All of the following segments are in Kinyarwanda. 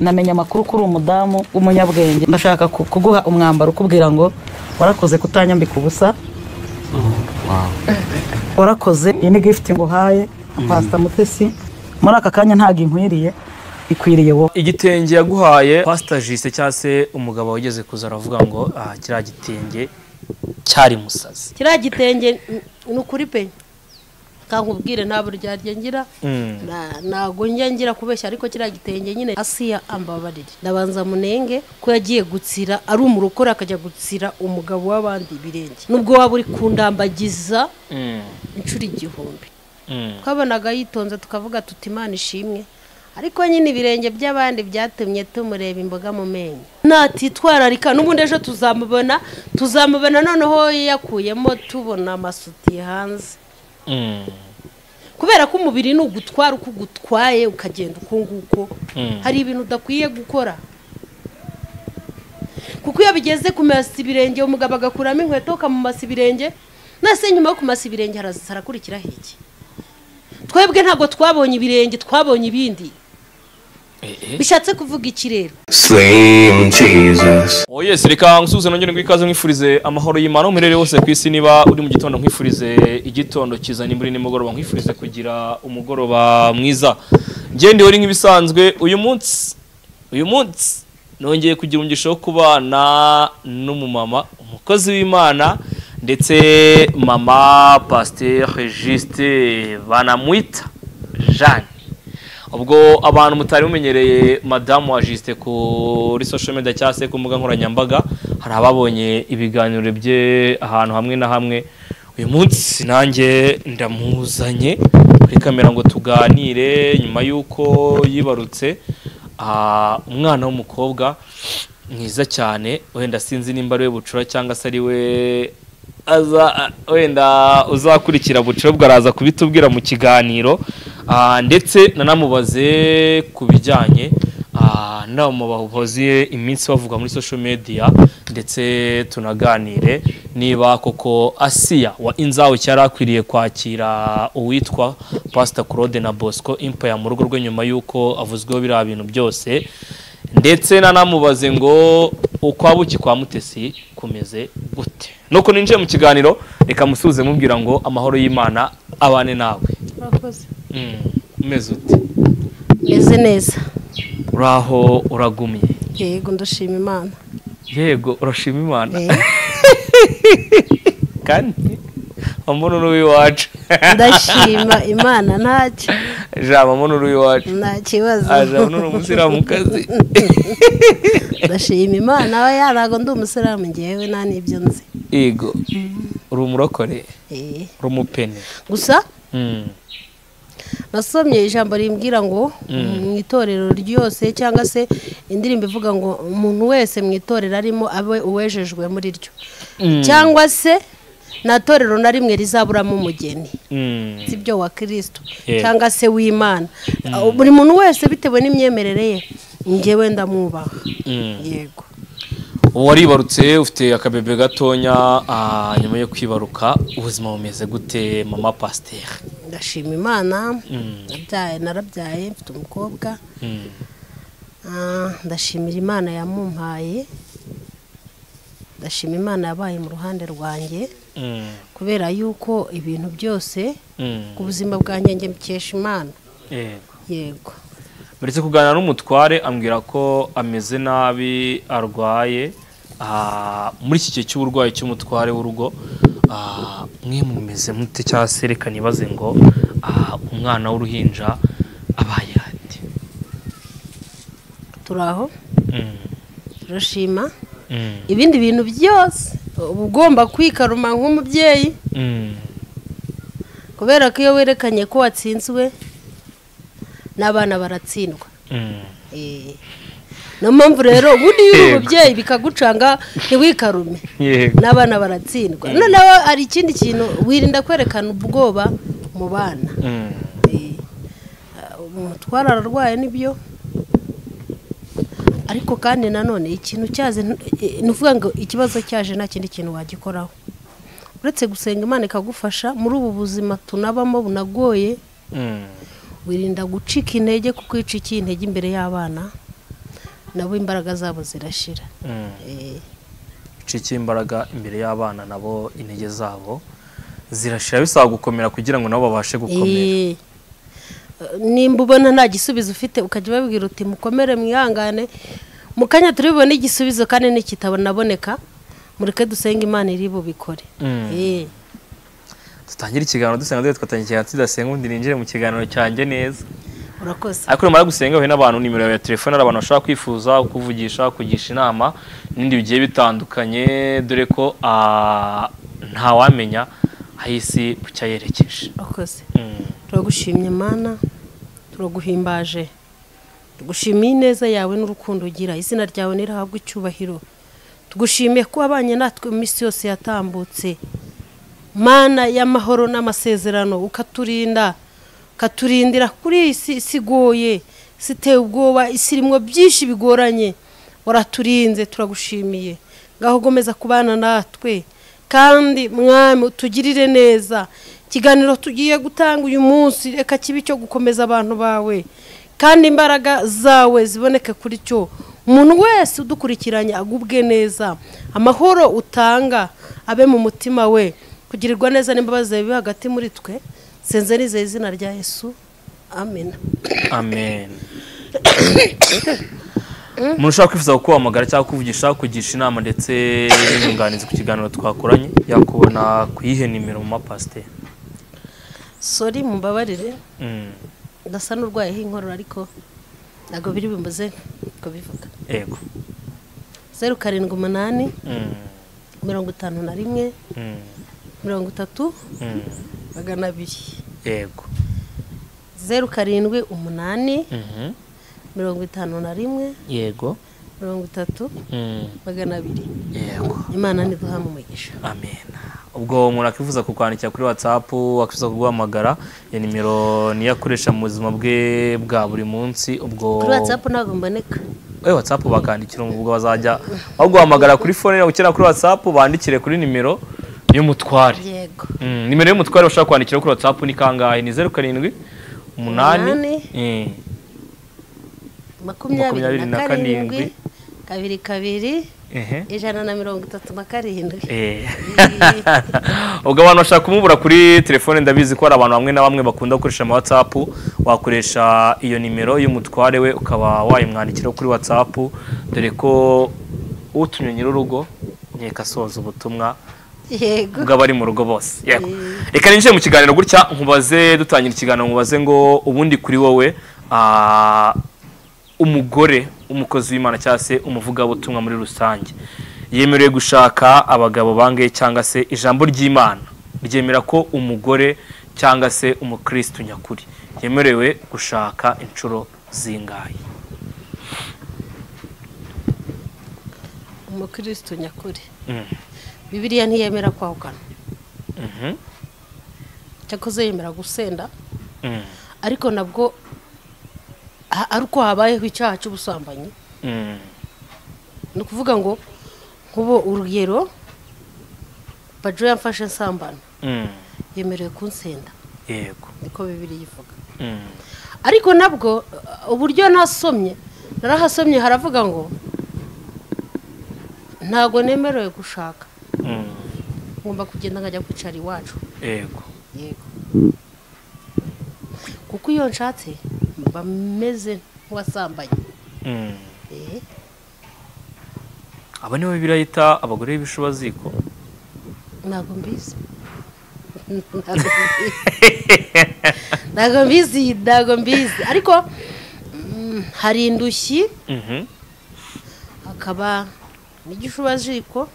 Namenya amakuru kuri umudamu w'umunyabwenge ndashaka kuguha umwambaro ukubwira ngo warakoze kutanyambika ubusa. Warakoze iyi ni gift nguhaye Pastor Mutesi muri aka kanya ntago inkwiriye ikwiriye wo. Igitenge yaguhaye Pastor Jise cyase umugabo wageze kuza aravuga ngo kira gitenge cyari musazi. Kira gitenge nukuri pe kankubwire nta buryarye ngira nago ngira kubeshya ariko kira gitenge nyine Asiya ambabarire ndabanza munenge ko yagiye gutsira ari umurokora akajya gutsira umugabo w'abandi birenge nubwo waba uri kundambagiza incuri igihumbi twabonaga yitonze tukavuga tuti Imana ishimwe ariko nyine ibirenge by'abandi byatumye tumureba imboga mu menyo natitwararika n'ubundi ejo tuzamubona noneho yakuyemo tubona amasuti hanze kubera ko umubiri n'ugutwara uko gutwaye ukagenda ukunguko hari ibintu udakwiye gukora kuko iyo bigeze ku masibirenge umugabo agakuramo inkweto kamumasa ibirenge nase nyuma yo kumasa ibirenge harakurikira hiki twebwe ntago twabonye ibirenge twabonye ibindi bishatse kuvuga iki rero Slim Jesus. Oh yes, reka ngusuze nongere ngwikaze mwifurize amahoro y'Imana umerere wose kwisi niba uri mu gitondo nkwifurize igitondo kizani muri nimugoroba nkwifurize kugira umugoroba mwiza. Ngende uri nk'ibisanzwe uyu munsi nongeye kugira umugisha wo kubana n'umumama umukozi w'Imana ndetse mama Pasteur Juste banamwita Jeanne. Ubwo abantu mutari mumenyereye Madame wa Juste kuri social media cyase ku mbuga nkoranyambaga hari ababonye ibiganiro bye ahantu hamwe na hamwe. Uyu munsi nanjye ndamuzanye kuri kamera ngo tuganire nyuma yuko yibarutse umwana w'umukobwa mwiza cyane wenda sinzi nimba ari we bucura cyangwa se ari we wenda uzakurikira bucura bwaraza kubitubwira mu kiganiro ndetse nanamubaze kubijyanye n'abo bahoze iminsi bavuga muri social media ndetse tunaganire niba koko Asiya wa Inzawe cyarakwiriye kwakira uwitwa Pastor Claude na Bosco Empire mu rugo rwe nyuma yuko avuzweho biriya bintu byose ndetse nanamubaze ngo ukwabuki kwa Mutesi kumeze gute. Nuko ninjiye mu kiganiro reka musuze mubwira ngo amahoro y'Imana abane nawe. Urakoze. Umeze ute? Meze neza. Uraho uragumye? Yego ndashima Imana. Yego urashima Imana. Kandi amono n'uwi wacu. Ndashima Imana ntacyo. Jaba amono n'uwi wacu. Nta kibazo. Aja n'uno musiramu kazi. Ndashima Imana aba yarago ndi umusiramu ngewe nta nibyo nzi. Yego. Uri umurokore? Uri umupene. Gusa nasomye ijambo rimbwira ngo mu itorero ryose cyangwa se indirimbo ivuga ngo umuntu wese mu itorero arimo abe uwejejwe muri ryo cyangwa se na torero na rimwe rizaburamo umugeni sibyo wa Kristo cyangwa se w'Imana buri muntu wese bitewe n'imyemerere ye ngewe ndamwubaha. Yego waribarutse ufite akabebe gatonya nyuma yo kwibaruka ubuzima bumeze gute mama Pasteur? Ndashima Imana narabyaye mfite umukobwa ndashimira Imana yamumpaye ndashima Imana yabaye mu ruhande rwanjye kubera yuko ibintu byose ku buzima bwanjye nge mbikesha Imana. Yego Baretse kuganira n'umutware ambwira ko ameze nabi arwaye muri iki gihe cy'uburwayi cy'umutware w'urugo mwe mumeze mute cyase reka nibaze ngo umwana w'uruhinja abaye ati turaho turashima ibindi bintu byose ugomba kwikaruma nk'umubyeyi kubera ko iyo werekanye ko watsinzwe n'abana baratsindwa. No mpamvu rero ubundi y'umubyeyi bikagucanga ntiwikarume n'abana baratsindwa. Noneho ari ikindi kintu wirinda kwerekana ubwoba mu bana. Umutwara ararwaye nibyo ariko kandi nanone ikintu cyaze nuvuga ngo ikibazo cyaje nta kindi kintu wagikoraho uretse gusenga Imana ikagufasha muri ubu buzima tunabamo bunagoye. Wirinda gucika intege kuko icikiye intege imbere y'abana nabo imbaraga zabo zirashira. Bicike imbaraga imbere y'abana nabo intege zabo zirashira bisaba gukomera kugira ngo nabo babashe gukomera. Nimba ubona nta gisubizo ufite ukajya babwira uti mukomere mwihangane mukanya turi bubone igisubizo kandi n'ikitabonaboneka mureke dusenga Imana iri bubikore. Tutangira ikiganiro dusenga twatangira tudasenga undi ninjire mu kiganiro cyanjye neza. Urakoze. Ariko mara gusenga we n'abantu nimero ya telefone ari abantu bashaka kwifuza kuvugisha kugisha inama n'indi bigiye bitandukanye dore ko nta wamenya ahisi bucya yerekeje. Urakoze. Turagushimye Mana turaguhimbaje tugushimiye neza yawe n'urukundo ugira izina ryawe nirahabwa icyubahiro tugushimiye ko abanye natwe mu minsi yose yatambutse Mana y'amahoro n'amasezerano ukaturindira kuri isi isigoye siteye ubwoba isirimwo byinshi bigoranye waraturinze turagushimiye ngaho gomeza kubana natwe kandi mwami tugirire neza kiganiro tugiye gutanga uyu munsi reka kibi cyo gukomeza abantu bawe kandi imbaraga zawe ziboneke kuri cyo umuntu wese udukurikiranye agubwe neza amahoro utanga abe mu mutima we kugirirwa neza n'imbabazi zawe hagati muri twe senze nize izina rya Yesu amen. Amen. Umuntu ushaka kwifuza kuguhamagara cyangwa kuvugisha kugisha inama ndetse n'inyunganizi ku kiganiro twakoranye yakubona kuyihe nimero mu mapasiteri? Sorry mumbabarire ndasa n'urwaye inkorora ariko nago biri bimbuze ko bivuga. Yego. 078 51 30 200. Yego. 078 51 yego 30 200. Yego. Imana niduhama umugisha. Amen. Ubwo umuntu akifuza kukwandikira kuri WhatsApp akifuza kuguhamagara ya nimero niyo akoresha mu buzima bwe bwa buri munsi. Ubwo kuri WhatsApp ntabwo mboneka. WhatsApp bakandikira ubwo bazajya baguhamagara kuri phone ukira kuri WhatsApp bandikire kuri nimero y'umutware. Yego. Nimero y'umutware bashaka kwandikira kuri WhatsApp ni kangahe? Ni 07 8 27 22 137. Ubwo abantu bashaka kumubura kuri telefone ndabizi ko ari abantu bamwe na bamwe bakunda gukoresha ama WhatsApp wakoresha iyo nimero y'umutware we ukaba wayimwandikira kuri WhatsApp dore ko utumye nyir'urugo nkeka soza ubutumwa yego ubwo bari mu rugo bose. Yego. Reka ninjire mu kiganiro gutya nkubaze dutangira ikiganiro nkubaze ngo ubundi kuri wowe umugore umukozi w'Imana cyangwa se umuvuga butumwa muri rusange yemerewe gushaka abagabo bangaye cyangwa se ijambo ry'Imana ryemera ko umugore cyangwa se umukristo nyakuri yemerewe gushaka inshuro zingahe? Umukristo nyakuri Bibiliya ntiyemera kwahukana. Cyakoze yemera gusenda ariko nabwo ariko habayeho icyaha cy'ubusambanyi. Nukuvuga ngo kubo urugero Bajo yamfashe nsambana yemerewe kunsenda. Yego. Niko Bibiliya ivuga. Ariko nabwo uburyo nasomye narahasomye haravuga ngo ntago nemerewe gushaka. Ngomba kugenda ngajya kwicara iwacu. Yego. Yego. Kuko iyo nshatse bameze nk'uwasambanye. Aba nibo birayita abagore b'ibishubaziko. Ntago mbizi. Ntago mbizi ariko hari indushyi hakaba n'igishubaziko.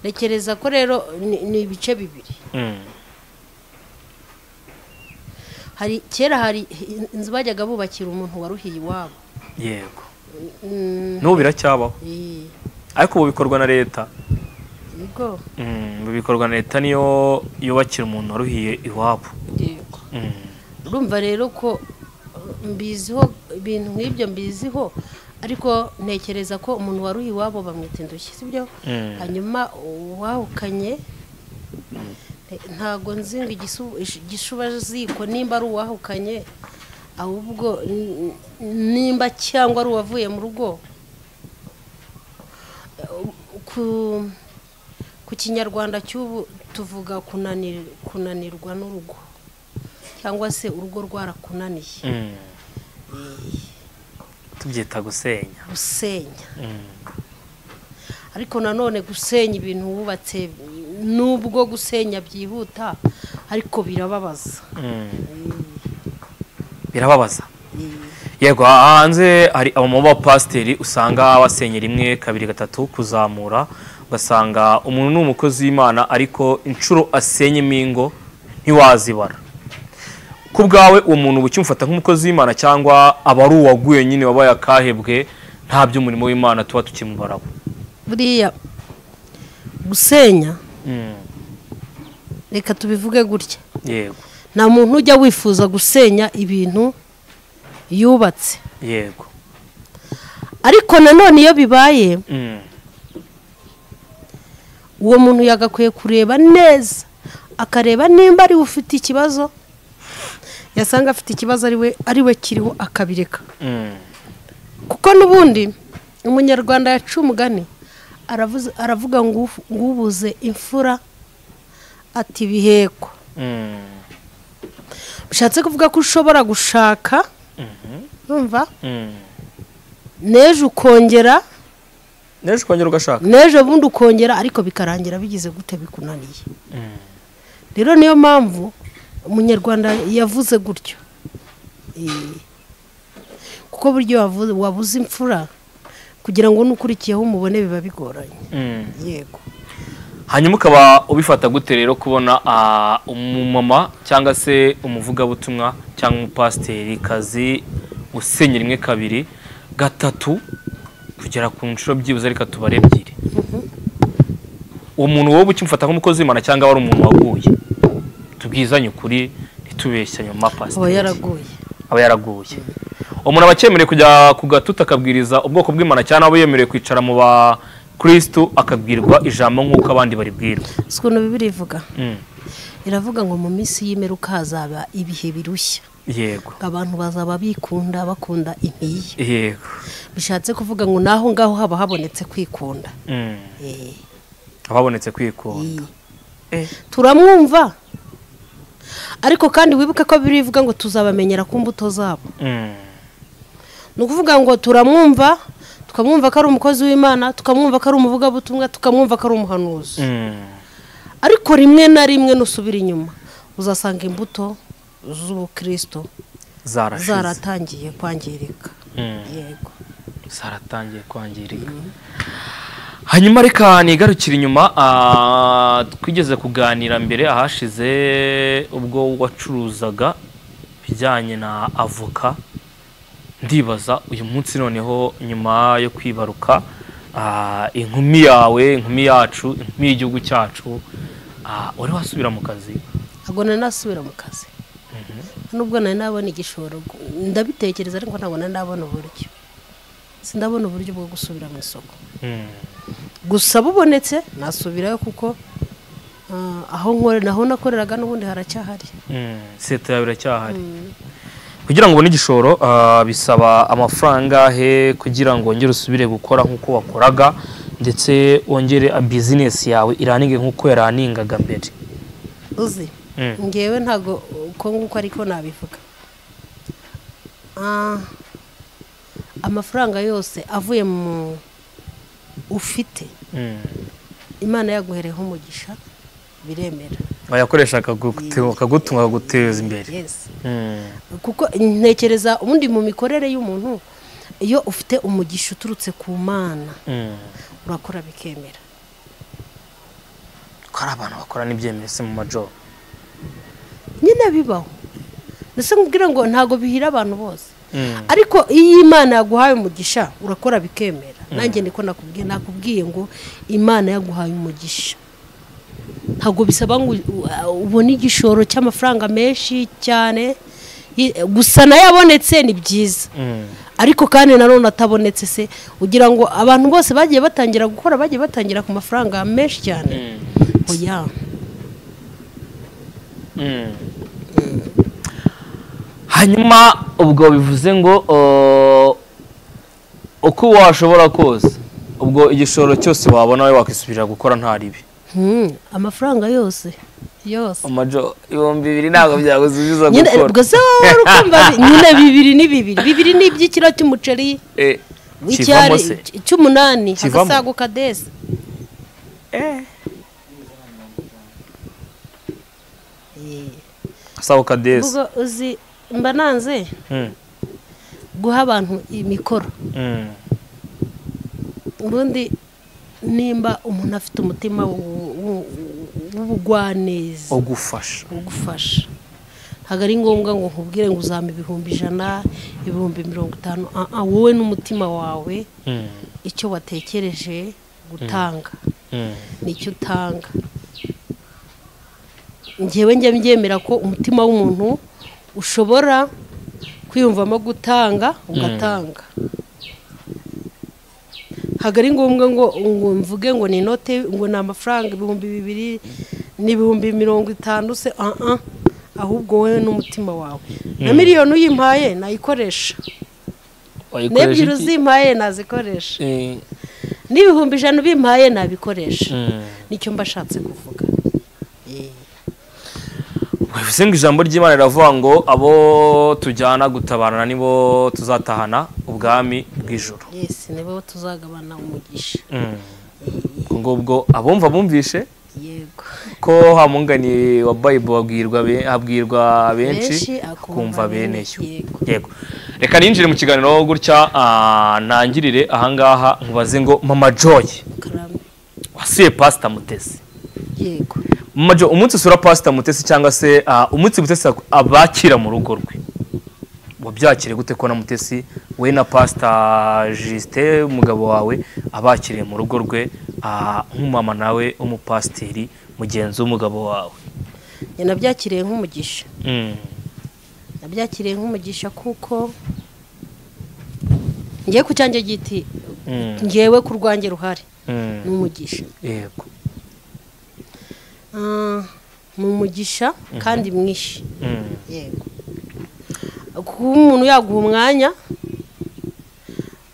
Nekereza ko rero ni ibice bibiri. Hari kera hari inzu bajyaga bubakira umuntu waruhiye iwabo. Yego. N'ubu biracyabaho. Ariko ubu bikorwa na leta. Yego. Bikorwa na leta niyo yubakira umuntu waruhiye iwabo. Yego. Urumva rero ko mbiziho ibintu nk'ibyo mbiziho ariko ntekereza ko umuntu waruhiye iwabo bamwita indushyi sibyo? Hanyuma wahukanye ntago nzinga igishubaziko nimba ari uwahukanye ahubwo nimba cyangwa ari uwavuye mu rugo ku kinyarwanda cy'ubu tuvuga kunanirwa n'urugo cyangwa se urugo rwarakunaniye tubyita gusenya ariko nanone gusenya ibintu wubatse nubwo gusenya byihuta ariko birababaza yego hanze hari abamama b'abapasiteri usanga basenye rimwe kabiri gatatu kuzamura ugasanga umuntu ni umukozi w'Imana ariko inshuro asenyemo ingo ntiwazibara ku bwawe uwo muntu uba ukimufata nk'umukozi w'Imana cyangwa aba ari uwaguye nyine wabaye akahebwe nta by'umurimo w'Imana tuba tukimubaraho buriya gusenya reka tubivuge gutya yego nta muntu ujya wifuza gusenya ibintu yubatse yego ariko nanone iyo bibaye uwo muntu yagakwiye kureba neza akareba nimba ari ufite ikibazo yasanga afite ikibazo ari we kiriho akabireka kuko n'ubundi umunyarwanda yacu umugani aravuga ngo ubuze imfura ati bihekwa bishatse kuvuga ko ushobora gushaka numva nejo ukongera ugashaka nejo bundi ukongera ariko bikarangira bigize gute bikunaniye rero niyo mpamvu umunyarwanda yavuze gutyo kuko buryo wabuze imfura kugira ngo n'ukurikiyeho umubone biba bigoranye yego hanyuma ukaba ubifata gute rero kubona umumama cyangwa se umuvugabutumwa cyangwa umupasiteri kazi usenya rimwe kabiri gatatu kugera ku nshuro byibuze ariko tubare ebyiri uwo muntu wowe ukimufata nk'umukozi w'Imana cyangwa wari umuntu waguye tubwizanye ukuri ntitubeshyanye mu mapasiteri aba yaraguye umuntu aba akemerewe kujya ku gatuta akabwiriza ubwoko bw'Imana cyangwa aba yemerewe kwicara mu ba Kristo akabwirwa ijambo nk'uko abandi baribwirwa ukuntu Bibiliya ivuga iravuga ngo mu minsi y'imperuka hazaba ibihe birushya yego abantu bazaba bakunda impiye yego bishatse kuvuga ngo naho ngaho haba habonetse kwikunda ababonetse kwikunda turamwumva ariko kandi wibuke ko Bibiliya ivuga ngo tuzabamenyera ku mbuto zabo ni ukuvuga ngo turamwumva tukamwumva ko ari umukozi w'Imana tukamwumva ko ari umuvugabutumwa tukamwumva ko ari umuhanuzi ariko rimwe na rimwe nusubira inyuma uzasanga imbuto z'ubukristo zaratangiye kwangirika yego zaratangiye kwangirika hanyuma reka nigarukira inyuma twigeze kuganira mbere ahashize ubwo wacuruzaga bijyanye na avoka ndibaza uyu munsi noneho nyuma yo kwibaruka inkumi yacu inkumi y'igihugu cyacu uri wasubira mu kazi ntabwo nari nasubira mu kazi nubwo nari nabona igishoro ndabitekereza ariko ntabwo nari nabona uburyo sindabona uburyo bwo gusubira mu isoko gusa bubonetse nasubirayo kuko aho nakoreraga n'ubundi haracyahari seta yawe iracyahari kugira ngo ubone igishoro bisaba amafaranga he kugira ngo wongere usubire gukora nk'uko wakoraga ndetse wongere bizinesi yawe iraninge nk'uko yaraningaga mbere uzi ngewe ntago uko nguko ariko nabivuga amafaranga yose avuye mu ufite Imana yaguhereho umugisha biremera wayakoresha akagutunga akaguteza imbere kuko ntekereza ubundi mu mikorere y'umuntu iyo ufite umugisha uturutse ku Mana urakora bikemera ko ari abantu bakora n'ibyemese mu majobo nyine bibaho ndetse nkubwira ngo ntago bihira abantu bose ariko iyo Imana yaguhaye umugisha urakora bikemera nanjye niko nakubwiye ngo Imana yaguhaye umugisha ntago bisaba ngo ubone igishoro cy'amafaranga menshi cyane gusa nayo abonetse ni byiza ariko kandi nanone atabonetse se ugira ngo abantu bose bagiye batangira gukora bagiye batangira ku mafaranga menshi cyane oya hanyuma ubwo bivuze ngo uko washobora kose ubwo igishoro cyose wabona we wakisubirira gukora nta ribi. Amafaranga yose amajo 2,000 ntabwo byagusubiza nyine gukora. ubwo se wowe urukumva nyine 2 ni iby'ikiro cy'umuceri kivamo se cy'umunani agasago kadesi agasago kadesi. ubwo uzi mba nanze guha abantu imikoro ubundi nimba umuntu afite umutima w'ubugwaneza ugufasha ntabwo ari ngombwa ngo nkubwire ngo uzampa 100,000 50,000 wowe n'umutima wawe icyo watekereje gutanga nicyo utanga. njyewe njya mbyemera ko umutima w'umuntu ushobora kwiyumvamo gutanga ugatanga. ntabwo ari ngombwa ngo mvuge ngo ni inote ngo ni amafaranga 2,000 n'ibihumbi 50 se ahubwo wowe n'umutima wawe na miliyoni uyimpaye nayikoresha n'ebyiri uzimpaye nazikoresha n'ibihumbi 100 bimpaye nabikoresha. nicyo mbashatse kuvuga. bivuze ngo ijambo ry'Imana riravuga ngo abo tujyana gutabarana nibo tuzatahana ubwami bw'ijuru. Yes, nibo tuzagabana umugisha. Ngubwo abumva bumvishe yego ko hamungani wa Bible abwirwa benshi kumva beneyo. Yego reka ninjire mu kiganiro gutya ntangirire ahangaha nkubaze ngo Mama Joy wasuye Pastor Mutesi. Yego Mama Joy umunsi usura Pastor Mutesi cyangwa se umunsi Mutesi abakira mu rugo rwe wabyakire gute ko na Mutesi we na Pastor Justin umugabo wawe abakiriye mu rugo rwe nk'umama nawe umupasteri mugenzi w'umugabo wawe? nabyakiriye nk'umugisha. nabyakiriye nk'umugisha kuko ngiye ku cyanjye giti ngewe ku rwanjye ruhari n'umugisha. Yego mu mugisha kandi mwinshi. Yego kuba umuntu yaguha umwanya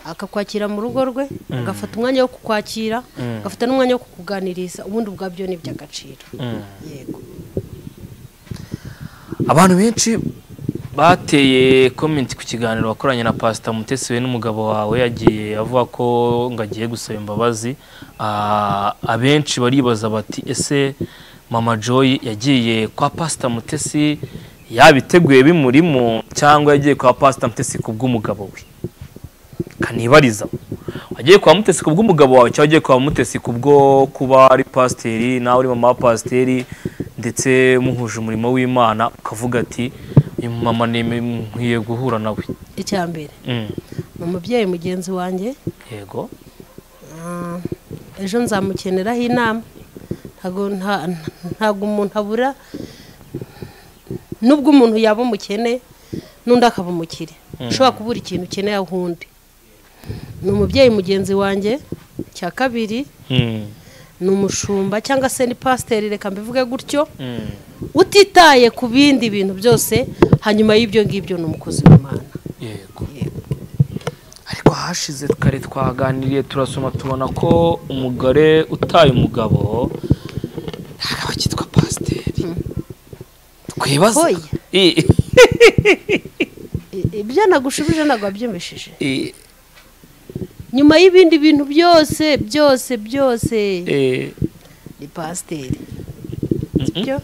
akakwakira mu rugo rwe agafata umwanya wo kukwakira agafata n'umwanya wo kukuganiriza ubundi ubwabyo ni by'agaciro. Yego abantu benshi bateye comment ku kiganiro wakoranye na Pastor Mutesi we n'umugabo wawe yagiye avuga ko ngagiye gusaba imbabazi. Abenshi baribaza bati ese Mama Joy yagiye kwa Pastor Mutesi yabiteguye bimurimo cyangwa yagiye kwa Pastor Mutesi kubw'umugabo we? Kanibariza wagiye kwa Mutesi kubw'umugabo wawe cyangwa wagiye kwa Mutesi kubwo kuba ari pasteri nawe uri mama wa pasteri ndetse muhuje umurimo w'Imana ukavuga ati uyu mama nkwiye guhura nawe? Icyambere mu mubyeyi mugenzi wanjye. Yego ejo nzamukeneraho inama. ntago umuntu abura nubwo umuntu yaba umukene n'undi akaba umukire ushobora kubura ikintu ukeneye ahundi. ni umubyeyi mugenzi wanjye. cya kabiri ni umushumba cyangwa se ni pasteri reka mbivuge gutyo utitaye ku bindi bintu byose. hanyuma y'ibyo ngibyo ni umukozi w'Imana. Yego ariko hashize kare twaganiriye turasoma tubona ko umugore utaye umugabo ntabwo akitwa pasteri. Twibaza ibyo nagushubije ntabwo wabyumvishije. nyuma y'ibindi bintu byose ni pasteri. Sibyo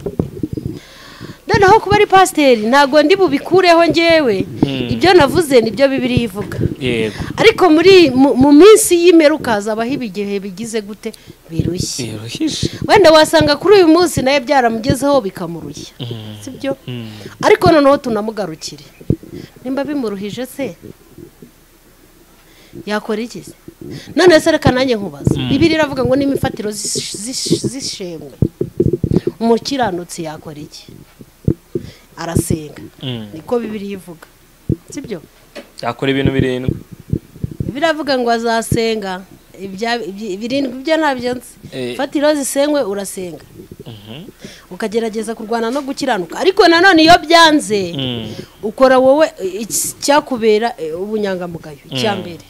noneho kuba ari pasteri ntabwo ndi bubikureho njyewe. ibyo navuze nibyo Bibiliya ivuga. Yego ariko mu minsi y'imperuka hazabaho ibigihe bigize gute birushye. wenda wasanga kuri uyu munsi naye byaramugezeho bikamurushya. Sibyo ariko noneho tunamugarukire nimba bimuruhije se yakora iki? none se reka nanjye nkubaza. Bibiliya iravuga ngo n'imifatiro zishemwe umukiranutsi yakora iki? Arasenga. Niko Bibiliya ivuga. Sibyo yakora ibintu birindwi. Biravuga ngo azasenga birindwi byo ntabyo nzi. Fatiro zisengwe urasenga. ukagerageza kurwana no gukiranuka ariko nanone iyo byanze ukora wowe cyakubera ubunyangamugayo cyambere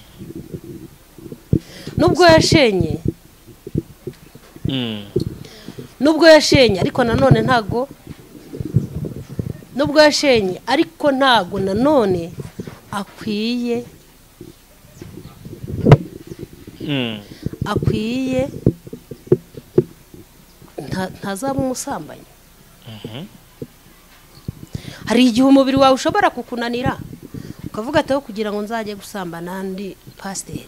nubwo yashenye ariko nanone ntago nanone akwiye ntazaba umusambanyi hari igihe umubiri wawe ushobora kukunanira ukavuga ati kugira ngo nzajye gusambana ndi pasiteri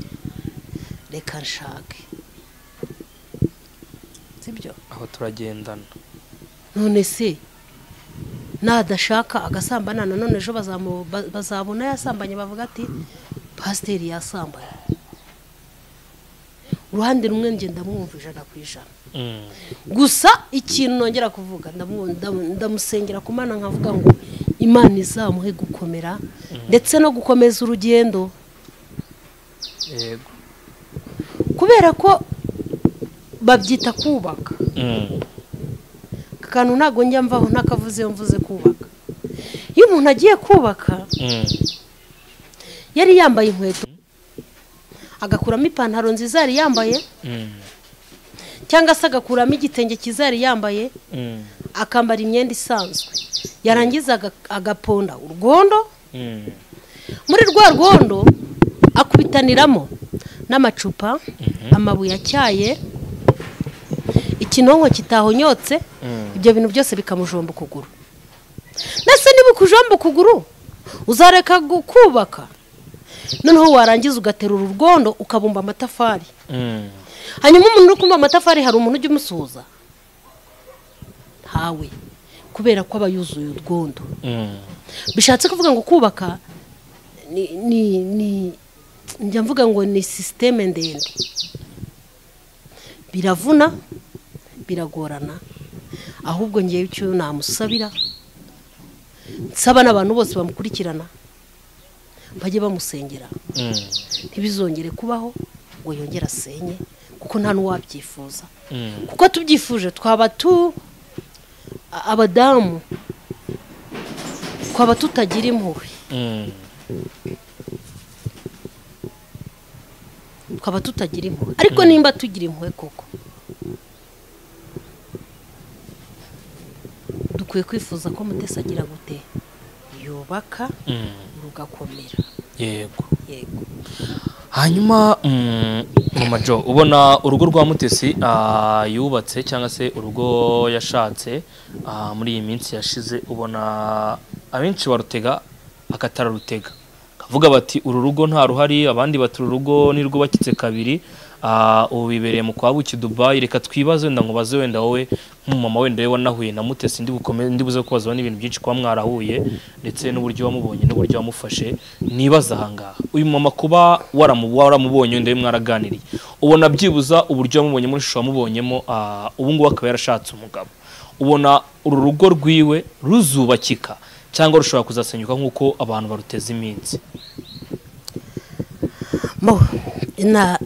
reka nshake sibyo aho turagendana none se nadashaka agasambana nanone ejo bazabona yasambanye bavuga ati pasiteri yasambanye uruhande rumwe ngenda mwumva 100%. Gusa ikintu nongera kuvuga ndamusengera ku Mana nkavuga ngo Imana izamuhe gukomera ndetse no gukomeza urugendo. Yego. Kubera ko babyita kubaka. Kantu ntago njya mvaho ntakavuze mvuze kubaka. Iyo umuntu agiye kubaka yari yambaye inkweto agakuramo ipantaro nziza yari yambaye cyangwa se agakuramo igitenge kizari yambaye akambara imyenda isanzwe yarangiza agaponda urwondo muri rwa rwondo akubitaniramo n'amacupa amabuye acyaye ikinonko kitahonyotse ibyo bintu byose bikamujomba ukuguru. Nase niba kujomba ukuguru uzareka gukubaka noneho warangiza ugaterura urwondo ukabumba amatafari. Hanyuma umuntu ukumba amatafari hari umuntu ujye umusuhuza ntawe kubera ko abayuzuye urwondo. Bishatse kuvuga ngo kubaka ni njya mvuga ngo ni systeme ndende, biravuna biragorana, ahubwo ngiye icyo namusabira nsaba n'abantu bose bamukurikirana bajye bamusengera ntibizongere kubaho ngo yongera asenye kuko nta n'uwabyifuza. Kuko tubyifuje twaba abadamu twaba tutagira impuhwe, twaba tutagira impuhwe. Ariko nimba tugira impuhwe koko dukwiye kwifuza ko Mutesi agira gute yubaka rugakomera. Yego. Hanyuma Mama Jo ubona urugo rwa Mutesi yubatse cyangwa se urugo yashatse muri iyi minsi yashize, ubona abenshi barutega akatara rutega kavuga bati uru rugo nta ruhari, abandi bati uru rugo nirwo bakitse kabiri, ubu bibereye mu kwabuki Dubai. Reka twibaze wenda ngo baze wenda wowe nk'umama wenda we wanahuye na Mutesi ndibuze kubaza n'ibintu byinshi kwa mwarahuye ndetse n'uburyo wamubonye n'uburyo wamufashe. Nibaza ahangaha uyu mama kuba waramubonye wenda mwaraganiriye, ubona byibuza uburyo wamubonye muri shusho wamubonyemo ubu ngubu akaba yarashatse umugabo, ubona uru rugo rwiwe ruzubakika cyangwa rushobora kuzasenyuka nk'uko abantu baruteza iminsi?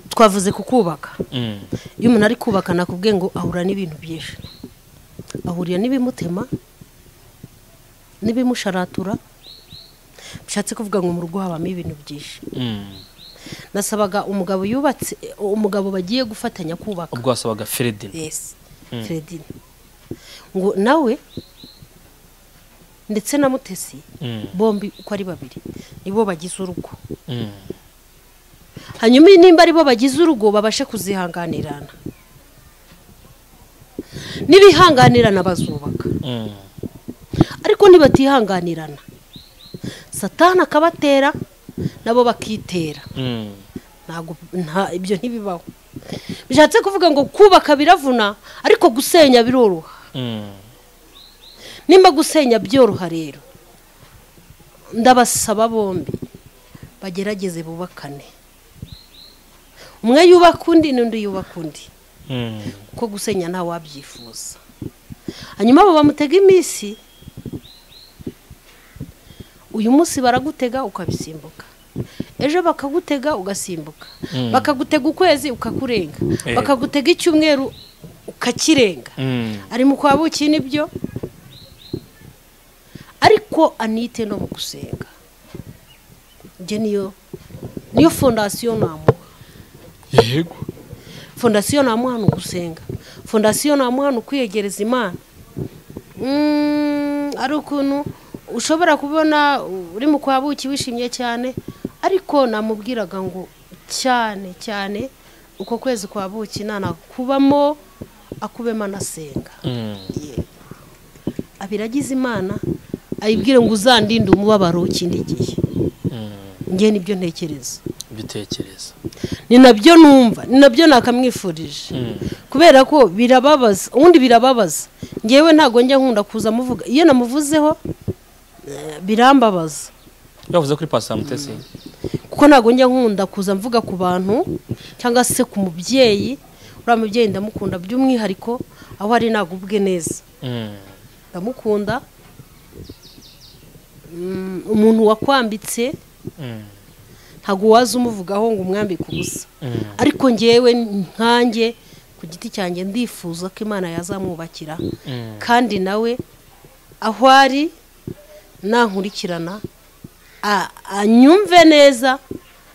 Twavuze kukubaka. Iyo umuntu ari kubaka nakubwiye ngo ahura n'ibintu byinshi, ahurira n'ibimutema n'ibimusharatura. Bishatse kuvuga ngo mu rugo habamo ibintu byinshi. Nasabaga umugabo yubatse, umugabo bagiye gufatanya kubaka, ubwo wasabaga Fredin. Yes, Fredin ngo nawe ndetse na Mutesi bombi uko ari babiri nibo bagize urugo. Hanyuma nimba ari bo bagize urugo babashe kuzihanganirana, nibihanganirana bazubaka. Ariko nibatihanganirana Satani akabatera nabo bakitera. Ibyo ntibibaho. Bishatse kuvuga ngo kubaka biravuna ariko gusenya biroroha. Nimba gusenya byoroha rero ndabasaba bombi bagerageze bubakane, umwe yubaka undi n'undi yubaka undi, kuko gusenya nta wabyifuza. Hanyuma abo bamutega iminsi, uyu munsi baragutega ukabisimbuka, ejo bakagutega ugasimbuka, bakagutega ukwezi ukakurenga, bakagutega icyumweru ukakirenga ari mu kwa buki nibyo ariko anite no mu gusenga nge niyo fondasiyo namuha yego fondasiyo namuha ni ugusenga fondasiyo namuha ni ukwiyegereza imana ari ukuntu ushobora kubona uri mu kwa buki wishimye cyane ariko namubwiraga ngo cyane cyane uko kwezi kwa buki kubamo akubemo anasenga abiragize imana ayibwire ngo uzandinde umubabaro ikindi gihe nge nibyo ntekereza ni nabyo numva ni nabyo nakamwifurije kubera ko birababaza ubundi birababaza ngewe ntago njya nkunda kuza muvuga iyo namuvuzeho birambabaza yavuze kuri Pastor Mutesi kuko ntago njya nkunda kuza mvuga ku bantu cyangwa se ku mubyeyi uriya mubyeyi ndamukunda by'umwihariko aho ari nagubwe neza ndamukunda umuntu wakwambitse ntago waza umuvugaho ngo umwambike ubusa ariko ngewe nkanjye ku giti cyanjye ndifuza ko Imana yazamwubakira kandi nawe aho ari nankurikirana anyumve neza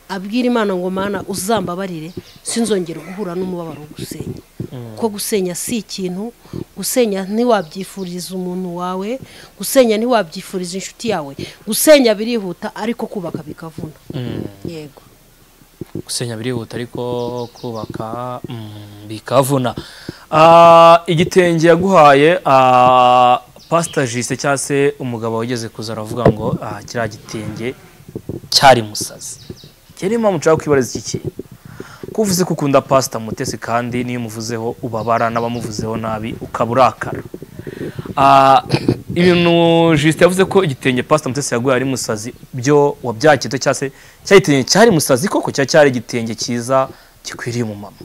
abwira Imana ngo Mana uzambabarire sinzongera guhura n'umubabaro wo gusenya ko gusenya si ikintu gusenya ntiwabyifuriza umuntu wawe gusenya ntiwabyifuriza inshuti yawe gusenya birihuta ariko kubaka bikavuna yego gusenya birihuta ariko kubaka bikavuna igitenge yaguhaye Pastor Jise cyangwa se umugabo wageze kuza aravuga ngo kiriya gitenge cyari musazi kirimo mucaho kwibariza iki kintu kuvuze ko ukunda Pastor Mutesi kandi niyo muvuzeho ubabara n'abamuvuzeho nabi ukaburakara ibintu Jise yavuze ko igitenge Pastor Mutesi yaguye ari musazi byo wabyakito cyangwa se cyagitenge cyari musazi koko cyari igitenge cyiza gikwiriye mu mama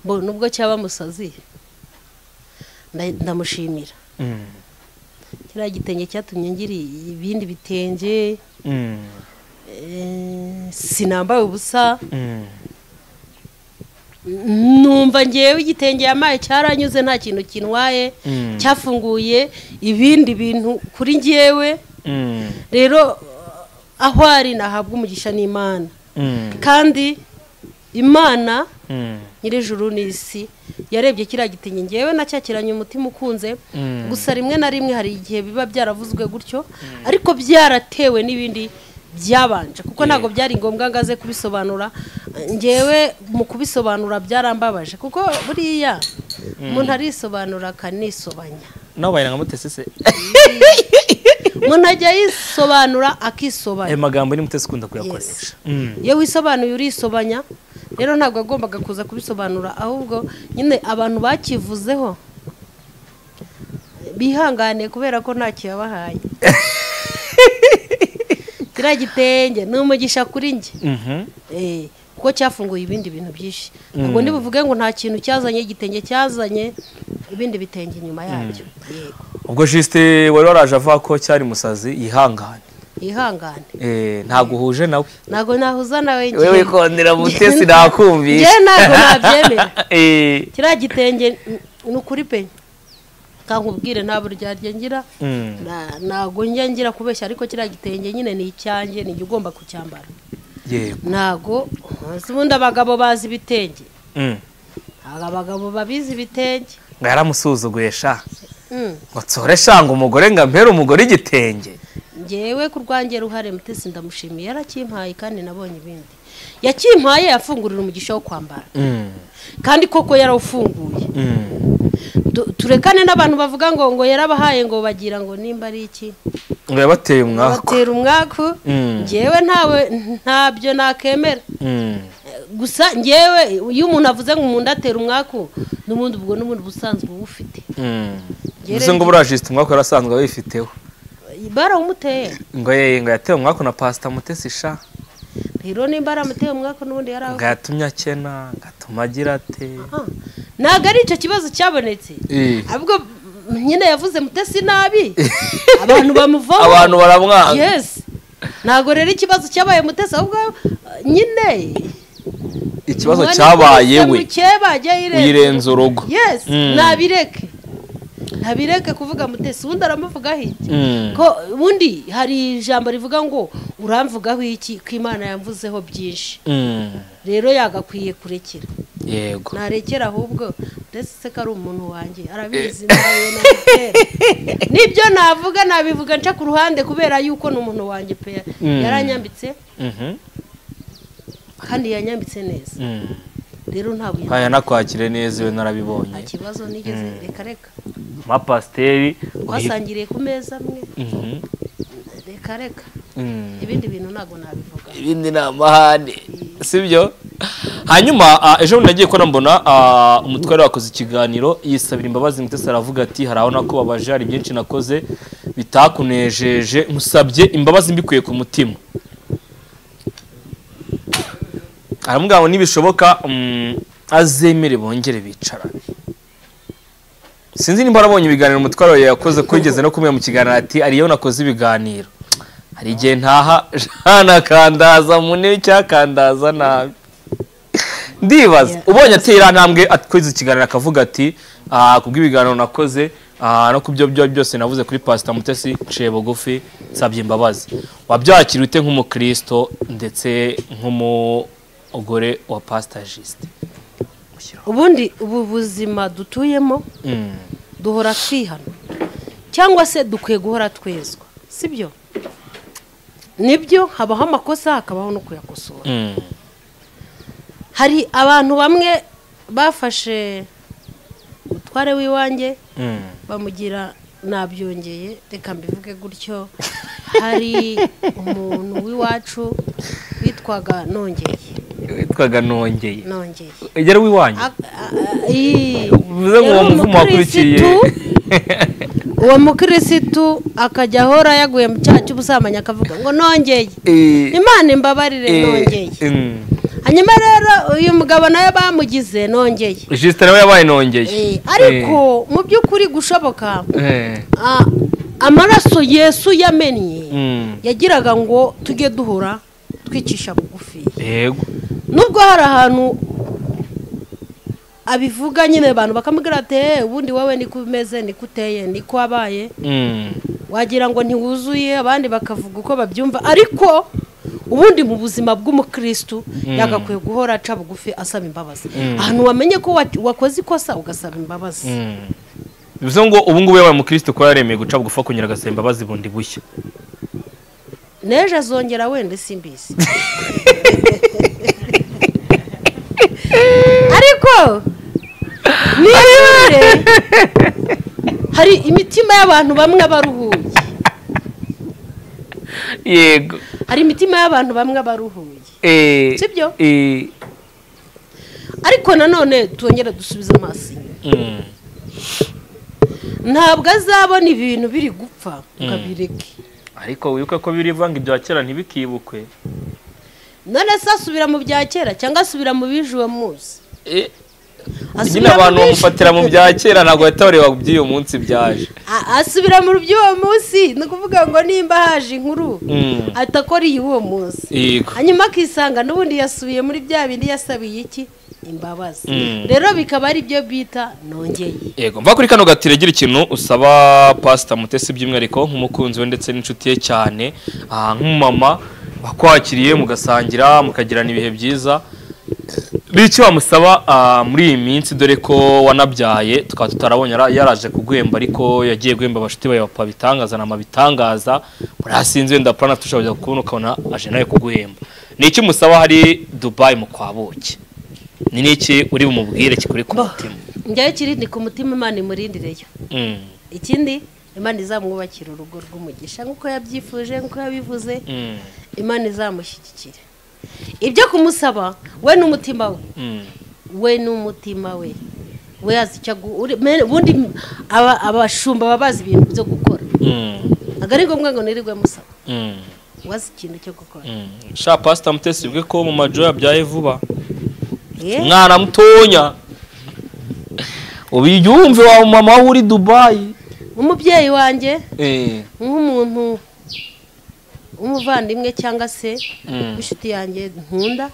bo nubwo cyaba musazi ndamushimira kiriya gitenge cyatumye ngira ibindi bitenge sinambaye ubusa numva ngewe igitenge yamaye cyaranyuze nta kintu kinwaye cyafunguye ibindi bintu kuri ngewe rero aho ari nahabwa umugisha n'Imana kandi Imana nyir'ijuru n'isi yarebye kiriya gitenge ngewe nacyakiranye umutima ukunze gusa rimwe na rimwe hari igihe biba byaravuzwe gutyo ariko byaratewe n'ibindi byabanje kuko ntago byari ngombwa ngaze kubisobanura ngewe mu kubisobanura byarambabaje kuko buriya umuntu arisobanura akanisobanya nabaye nka Mutesi se umuntu ajya yisobanura akisobanya ayo magambo ni Mutesi ukunda kuyakoresha iyo wisobanuye urisobanya rero ntabwo agombaga kuza kubisobanura ahubwo nyine abantu bakivuzeho bihangane kubera ko ntacyo yabahaye kiriya gitenge ni umugisha kuri njye kuko cyafunguye ibindi bintu byinshi ntabwo ndibuvuge ngo nta kintu cyazanye igitenge cyazanye ibindi bitenge inyuma yabyo ubwo Jiste wari waraje avuga ko cyari musazi yihangane ntabwo uhuje nawe ntabwo nahuza nawe wewe kondera Mutesi nakumvisha njye ntabwo nabyemera kiriya gitenge ni ukuri pe kankubwire nta buryarya ngira ntabwo njya ngira kubeshya ariko kiriya gitenge nyine ni icyanjye ni ugomba kucyambara ntabwo ubundi abagabo bazi ibitenge ntabwo abagabo babizi ibitenge ngo yaramusuzuguye sha ngo nsore shanga umugore ngo ampere umugore igitenge ngewe ku rwanjye ruhare Mutesi ndamushimiye yarakimpaye kandi nabonye ibindi yakimpaye yafungurira umugisha wo kwambara kandi koko yarawufunguye turekane n'abantu bavuga ngo yarabahaye ngo bagira ngo nimba ari iki ngo yabateye umwaku batera umwaku ngewe ntabyo nakemera gusa ngewe iyo umuntu avuze ngo umuntu atera umwaku n'ubundi ubwo n'ubundi busanzwe bufite bivuze ngo buriya Jiste umwaku yarasanzwe awifiteho barawumuteye ngo yatewe umwaku na Pastor Mutesi sha rero nimba aramuteye umwaku n'ubundi yaraho ngo yatumye akena gatuma agira ate ntabwo ari icyo kibazo cyabonetse ahubwo nyine yavuze Mutesi nabi abantu bamuvaho abantu baramwanga yes ntabwo rero ikibazo cyabaye Mutesi ahubwo nyine ikibazo cyabaye we mukebajya uyirenza urugo. yes ntabireke kuvuga Mutesi ubundi aramuvugaho iki ko ubundi hari ijambo rivuga ngo uramvugaho iki ko Imana yamvuzeho byinshi rero yagakwiye kurekera yego narekera ahubwo ndetse se ko ari umuntu wanjye arabizi nibyo navuga nabivuga nca ku ruhande kubera yuko ni umuntu wanjye pe yaranyambitse kandi yanyambitse neza rero ntabwo aya nakwakire neza we narabibonye ikibazo nigeze reka amapasiteri basangiriye ku meza amwe reka ibindi bintu ntabwo nabivuga ibindi ni amahane sibyo. Hanyuma ejo bundi nagiye ko mbona umutware wakoze ikiganiro yisabira imbabazi Mutesi aravuga ati harabona ko babaje hari byinshi nakoze bitakunejeje musabye imbabazi mbikuye ku mutima. Aramubwira ngo nibishoboka azemere bongere bicarane. Sinzi nimba arabonye ibiganiro umutware yakoze ko yigeze no kumenya mu kiganiro ati ariyo nakoze ibiganiro hari igihe ntaha jana kandaza munini cyakandaza nabi ndibaza ubonye atera ntambwe atwize ikiganiro akavuga ati kubw'ibiganiro nakoze no kubyo byose navuze kuri Pastor Mutesi nciye bugufi nsabye imbabazi. Wabyakira ute nk'umukristo ndetse nk'umugore wa Pastor Juste? ubundi ubu buzima dutuyemo duhora twihana cyangwa se dukwiye guhora twezwa sibyo? Nibyo habaho amakosa hakabaho no kuyakosora. Hari abantu bamwe bafashe utware w'iwanjye bamugira nabyongeye reka mbivuge gutyo. Hari umuntu w'iwacu witwaga Nongeye ugera w'iwanyu bivuze ngo umuvumo wakurikiye uwo mukirisitu akajya ahora yaguye mu cyaha cy'ubusambanyi akavuga ngo Nongeye Imana imbabarire Nongeye. Hanyuma rero uyu mugabo nawe bamugize Nongeye Juste nawe yabaye Nongeye ariko mu by'ukuri gushoboka amaraso Yesu yamennye yagiraga ngo tujye duhora twicisha bugufi. Yego nubwo hari ahantu abivuga nyine abantu bakamubwira ati ubundi wowe niko umeze niko uteye niko wabaye wagira ngo ntiwuzuye abandi bakavuga uko babyumva ariko ubundi mu buzima bw'umukristo yagakwiye guhora aca bugufi asaba imbabazi. Ahantu wamenye ko wakoze ikosa ugasaba imbabazi bivuze ngo ubu ngubu yabaye umukristo ko yaremeye guca bugufi kunyura agasaba imbabazi bundi bushya neje azongera wende simbizi ariko nibure hari imitima y'abantu bamwe baruhuye. Yego hari imitima y'abantu bamwe baruhuye sibyo? Ariko nanone tuongera dusubiza amaso ntabwo azabona ibintu biri gupfa ukabireke. Ariko wibuke ko birivanga ibya kera ntibikibukwe. None se asubira mu bya kera cyangwa asubira mu bijuwe muzi? Nyine abantu bamufatira mu bya kera ntabwo yatabareba by'iyo munsi byaje. Asubira mu by'uwo munsi ni ukuvuga ngo nimba haje inkuru atakoriye uwo munsi hanyuma akisanga n'ubundi yasubiye muri bya bindi yasabiye iki imbabazi. Rero bikaba ari byo bita Nongeye. Yego mva kuri kano gatiregira ikintu usaba Pastor Mutesi by'umwihariko nk'umukunzi we ndetse n'inshuti ye cyane nk'umama wakwakiriye mugasangira mukagirana ibihe byiza bicyo bamusaba muri iyi minsi dore ko wanabyaye tukaba tutarabonye yaraje kugwemba ariko yagiye gwemba abashiti bawe bapa bitangaza bitangaza muri asinze wenda plana tushabye kubona ukabona aje nawe kuguhemba. Ni iki musaba hari Dubai mu kwabuki? Ni niki uri bumubwire kikuri ku mutima? Njyaye kirindi ku mutima Imana imurindireyo. Ikindi Imana izamwubakira urugo rw'umugisha nkuko yabyifuje nkuko yabivuze. Imana izamushyigikire. Ibyo kumusaba we n'umutima we we yazi icyo ubundi abashumba babazi ibintu byo gukora agari ngombwa ngo nirirwe musaba wazi ikintu cyo gukora. Sha Pastor Mutesi bwe ko mu majo yabyaye vuba mwana mutonya ubiyumve wa mama uri Dubai umubyeyi wanjye nk'umuntu umuvandimwe cyangwa se inshuti yanjye nkunda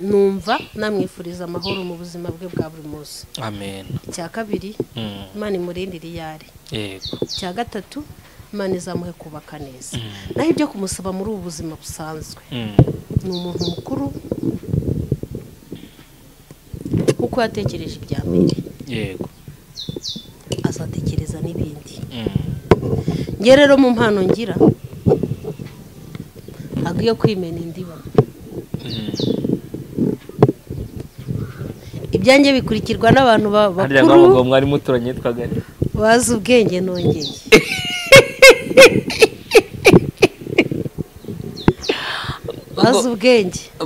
numva namwifuriza amahoro mu buzima bwe bwa buri munsi. amen. Icya kabiri Imana imurindire iyari. Yego. Icya gatatu Imana izamuhe kubaka neza. Naho ibyo kumusaba muri ubu buzima busanzwe ni umuntu mukuru kuko yatekereje ibya mbere. Yego. Azatekereza n'ibindi. Nge rero mu mpano ngira ntabwo iyo kwimena indiba. Ibyanjye bikurikirwa n'abantu bakuru mwari muturanye twaga bazi ubwenge nongeye.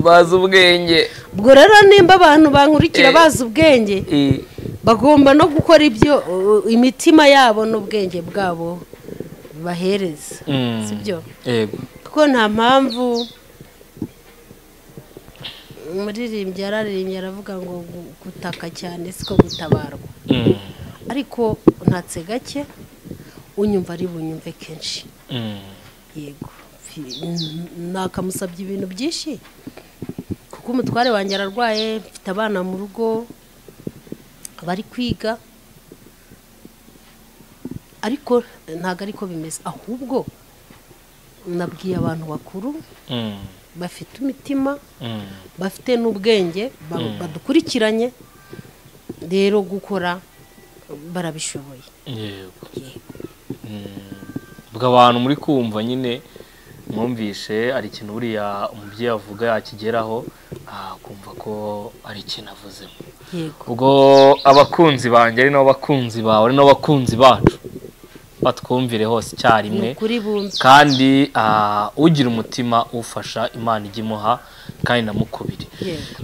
bazi ubwenge. Ubwo rero nimba abantu bankurikira bazi ubwenge bagomba no gukora ibyo imitima yabo n'ubwenge bwabo bahereza. Sibyo? Yego. Kuko nta mpamvu umuririmbyi yararirimbye aravuga ngo gutaka cyane siko gutabarwa. Ariko ntatse gake unyumva ari bunyumve kenshi. Yego. Nakamusabye ibintu byinshi kuko umutware wanjye ararwaye, mfite abana mu rugo bari kwiga, ariko ntago ariko bimeze, ahubwo nabwiye abantu bakuru bafite imitima bafite n'ubwenge badukurikiranye rero gukora barabishoboye. Yego. Bw'abantu muri kumva nyine mwumvishe ari ikintu buriya umubyeyi avuga yakigeraho kumva ko ari ikintu avuzemo. Yego. Ubwo abakunzi banjye ari nabo bakunzi bawe ari nabo bakunzi bacu batwumvire hose icyarimwe kandi ugira umutima ufasha Imana igimuha kandi namukubiri.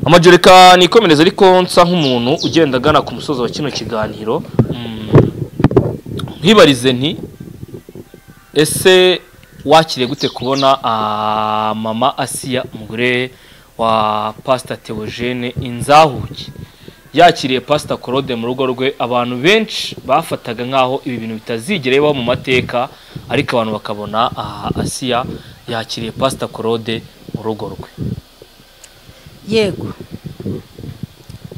Amajoreka nikomereza ariko nsa nk'umuntu ugenda agana ku musozo wa kino kiganiro nkibarize nti ese wakiriye gute kubona mama Asiya umugore wa Pastor Theogene Inzahuki yakiriye Pastor Claude mu rugo rwe? Abantu benshi bafataga nkaho ibi bintu bitazigera bibaho mu mateka, ariko abantu bakabona Asiya yakiriye Pastor Claude mu rugo rwe. Yego.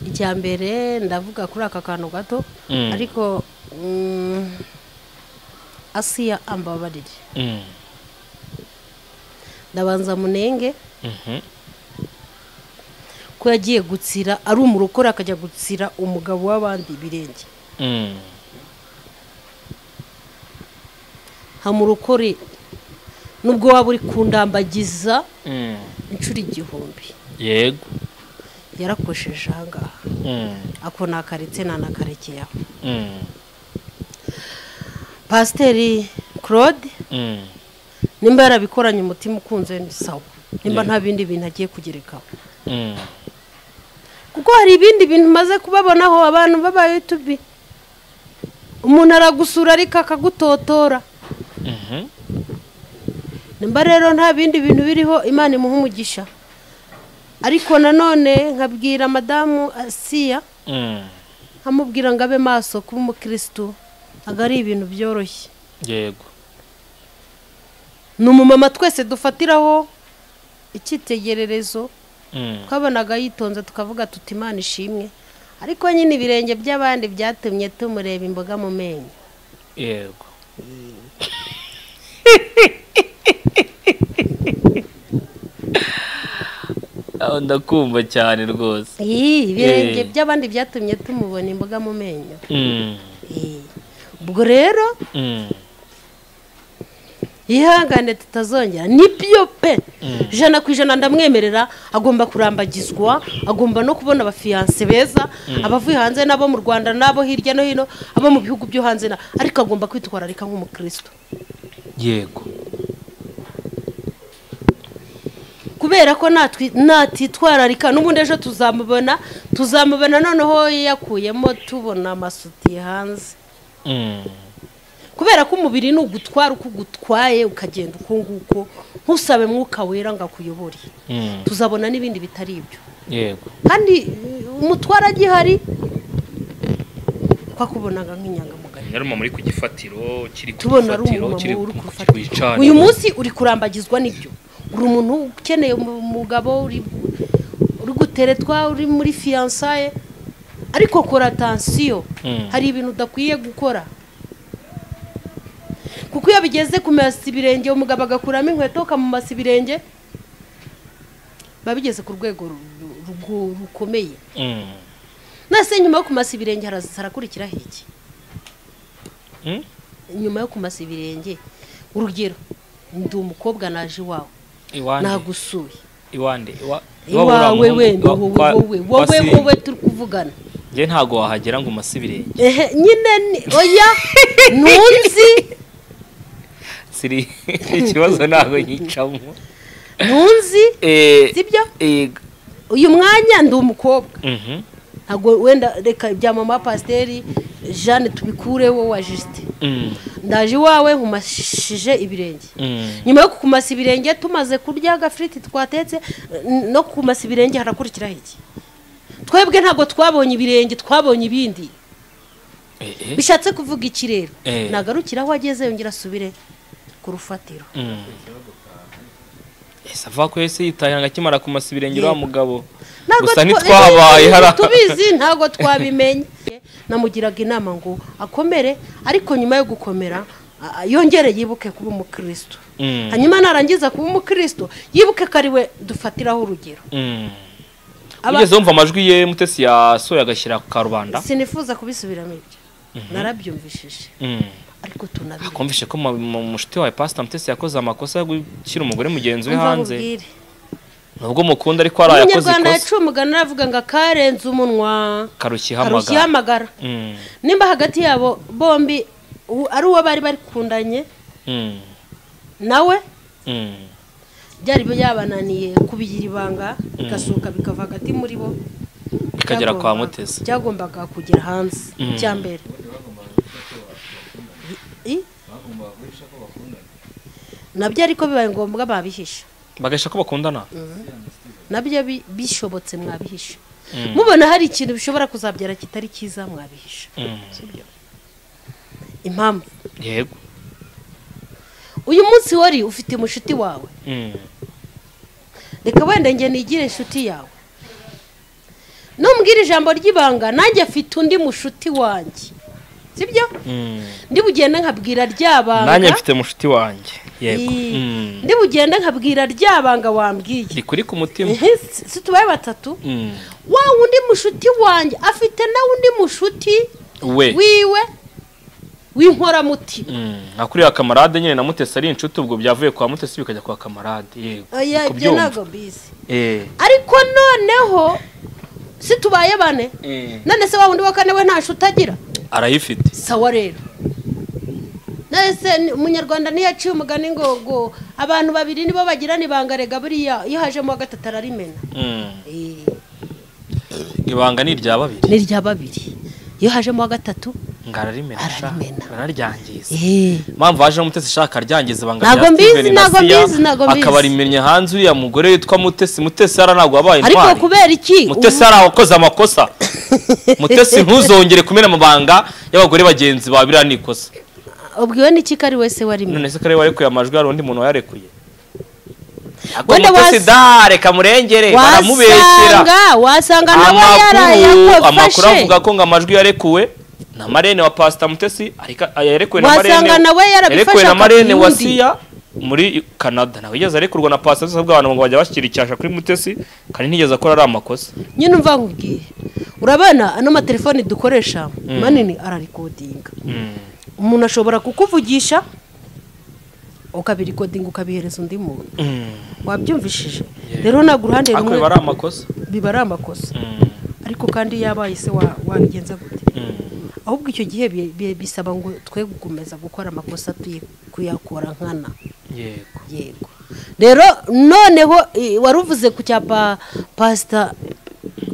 Icya mbere ndavuga kuri aka kantu gato ariko Asiya ambabarire. Ndabanza munenge ko yagiye gutsira ari umurokora akajya gutsira umugabo w'abandi birenge. Hamurokore nubwo waba uri kundambagiza inshuro 1000. Yego. Yarakosheje ahangaha. Ako nakaretse nanakarekeyeho. Pasiteri Claude nimba yarabikoranye umutima ukunze ni sawa, nimba nta bindi bintu agiye kugerekaho. Kuko hari ibindi bintu maze kubabonaho abantu baba YouTube umuntu aragusura ariko akagutotora. Nimba rero nta bindi bintu biriho Imana imuha umugisha, ariko nanone nkabwira madamu Asiya nkamubwira ngo abe maso kuba umukristo agari ibintu byoroshye. Yego. Numumama twese dufatiraho icyitegererezo twabonaga yitonze tukavuga tuti Imana ishimwe, ariko nyine ibirenge by'abandi byatumye tumureba imboga mu menyo. Yego. Ndakumva cyane rwose. Ibirenge by'abandi byatumye tumubona imboga mu menyo. Ubwo rero ihangane tutazongera nibyo pe 100% ndamwemerera, agomba kurambagizwa, agomba no kubona abafiance beza abavuye hanze nabo mu Rwanda nabo hirya no hino abo mu bihugu byo hanze ariko agomba kwitwararika nk'umukristo. Yego. Kubera ko natitwararika n'ubundi ejo tuzamubona noneho yakuyemo tubona amasuti hanze. Kubera ko umubiri ni ugutwara uko ugutwaye ukagenda uko nguko ntusabe mwuka wera ngo akuyobore. Tuzabona n'ibindi bitari ibyo. Yego. Kandi umutwara gihari kwakubonaga nk'inyangamugayo. Yaruma muri kugifatiro kiri tubona kiri kugifatiro. Uyu munsi uri kurambagizwa nibyo. Uri umuntu ukeneye umugabo uri uri guteretwa uri muri fiyansaye ariko kora atansiyo hari ibintu udakwiye gukora kuko iyo bigeze ku masi ibirenge umugabo agakuramo inkweto ukamumasa ibirenge babigeze ku rwego rukomeye nase nyuma yo kumasa ibirenge harakurikira iki nyuma yo kumasa ibirenge urugero ndi umukobwa naje iwawe nagusuye iwawe wowe turi kuvugana njye ntago wahagera ngo umase ibirenge nyine oya ntunzi siri ikibazo ntago nyicamo ntunzi sibyo uyu mwanya ndi umukobwa ntago wenda reka bya mama pasiteri Jeanne tubikureho wa Juste ndaje iwawe nkumashije ibirenge nyuma yo kukumasa ibirenge tumaze kurya agafriti twatetse no kukumasa ibirenge harakurikira iki twebwe ntago twabonye ibirenge twabonye ibindi bishatse kuvuga iki rero nagarukira aho ageze yongera asubire ku rufatiro sava ko yese yitaye ngakimara kumasa ibirenge wa mugabo Ntago gusa ntitwabaye tubizi ntago twabimenye namugiraga inama ngo akomere ariko nyuma yo gukomera yongere yibuke kuba umukristo hanyuma narangiza kuba umukristo yibuke kariwe dufatiraho urugero ugeze wumva amajwi ye Mutesi yasoye agashyira ku karubanda sinifuza kubisubiramo ibyo narabyumvishije ariko tunabiye akumvishe ko mushiti wawe Pastor Mutesi yakoze amakosa yo gushyira umugore mugenzi we hanze nubwo mukunda ariko ari yakoze ikosa Umunyarwanda yacumugana aravuga ngo akarenze umunwa karushyihamagara nimba hagati yabo bombi ari uwo bari bakundanye nawe byari byabananiye kubigira ibanga bigasuka bikava hagati muri bo bikagera kwa Mutesi byagombaga kugera hanze cyambere nabyo ariko bibaye ngombwa babihisha bagasha ko bakundana nabyo bishobotse mwabihisha mubona hari ikintu bishobora kuzabyara kitari cyiza mwabihisha impamvu yego uyu munsi wari ufite umushiti wawe reka wenda nge nigire inshuti yawe numbwira ijambo ry'ibanga nanjye afite undi mushuti wanjye sibyo ndi bugenda nkabwira ryabanga nanjye mfite mushuti wanjye yego ndi bugenda nkabwira ryabanga wambwiye rikuri ku mutima si tubaye batatu wa undi mushuti wanjye afite na undi mushuti wiwe w'inkoramutima akuriye akamarade nyine na Mutesi ari inshuti ubwo byavuye kwa Mutesi bikajya kwa kamarade yego ibyo ntago bizi ariko noneho si tubaye bane none se wa wundi wa kane we nta nshuti agira arayifite sawa rero nese umunyarwanda niyaciye umugani ngo abantu babiri nibo bagirana ibanga rega buriya iyo hajemo wa gatatu ararimena ibanga ni irya babiri iyo hajemo wa gatatu ararimena araryangiza mpamvu haje Mutesi shaka ryangiza ibanga ntago mbizi akaba rimenya hanze uya mugore yitwa Mutesi ara ntago wabaye intwari ariko kubera iki Mutesi ara wakoze amakosa Mutesi ntuzongere kumena amabanga y'abagore bagenzi ba bira nikosa ubwiwe n'iki kari wese wari none se kare warekuye amajwi hari undi muntu yarekuye wenda Mutesi reka murengere baramubeshyera wasanga nawe yarayakofashe amakuru avuga ko ngo amajwi yarekuwe na Marene wa Pastor Mutesi ariko yarekuwe na Marene wasanga nawe yarabifasha na Marene wa Sia muri Canada nawe yigeze arekurwa na Pastor Mutesi abantu ngo bajya bashyira icyasha kuri Mutesi kandi ntigeze akora ari amakosa nyine umva nkubwiye urabana ano matelefone dukoresha manini ararikodinga umuntu ashobora kukuvugisha ukabirikodinga ukabihereza undi muntu wabyumvishije rero ntabwo uruhande rumwe biba ari amakosa ariko kandi yabaye se wabigenza gute ahubwo icyo gihe bisaba ngo twe gukomeza gukora amakosa kuyakora nkana yego rero noneho waruvuze ku cyapa Pastor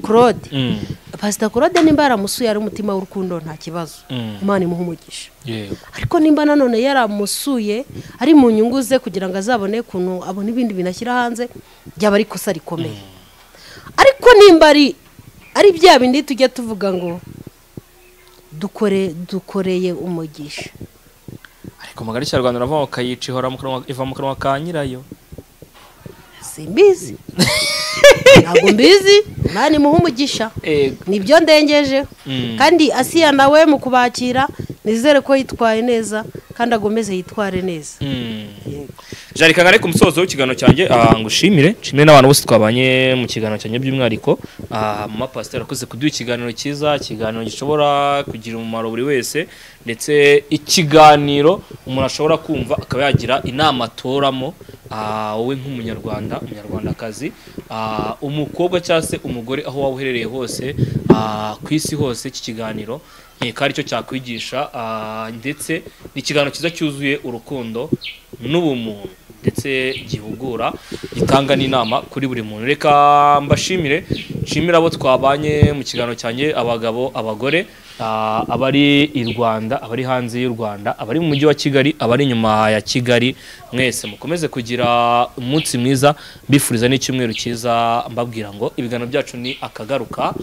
Claude Pastor Claude nimba yaramusuye ari umutima w'urukundo nta kibazo Imana imuha umugisha ariko nimba nanone yaramusuye ari mu nyungu ze kugira ngo azabone kuntu abone ibindi binashyira hanze byaba ari kosa rikomeye ariko nimba ari bya bindi tujya tuvuga ngo dukoreye umugisha ariko mugari cy'Rwanda navuga kayica ihora iva mu kanwa ka nyirayo simbizi ntabwo mbizi mani muhe umugisha nibyo ndengeje kandi Asiya nawe mu kubakira nizere ko yitwaye neza kandi agomeze yitware neza. Jari kangare ku musozo w'ikiganiro cyanjye ngushimire n'abantu bose twabanye mu kiganiro cyanjye by'umwihariko mama pastor akoze kuduha ikiganiro cyiza, ikiganiro gishobora kugira umumaro buri wese, ndetse ikiganiro umuntu ashobora kumva akaba yagira inama atoramo wowe umunyarwandakazi, umukobwa cyangwa se umugore aho waba uherereye hose ku isi hose. Iki kiganiro nkeka cyo cyakwigisha, ndetse ni ikiganiro cyiza cyuzuye urukundo n'ubumuntu, ndetse gihugura, gitanga n'inama kuri buri muntu. Reka mbashimire, nshimira abo twabanye mu kiganiro cyanjye, abagabo, abagore, abari i Rwanda, abari hanze y'u Rwanda, abari mu mujyi wa Kigali, abari inyuma ya Kigali, mwese mukomeze kugira umunsi mwiza, mbifuriza n'icyumweru cyiza, mbabwira ngo ibiganiro byacu ni akagaruka.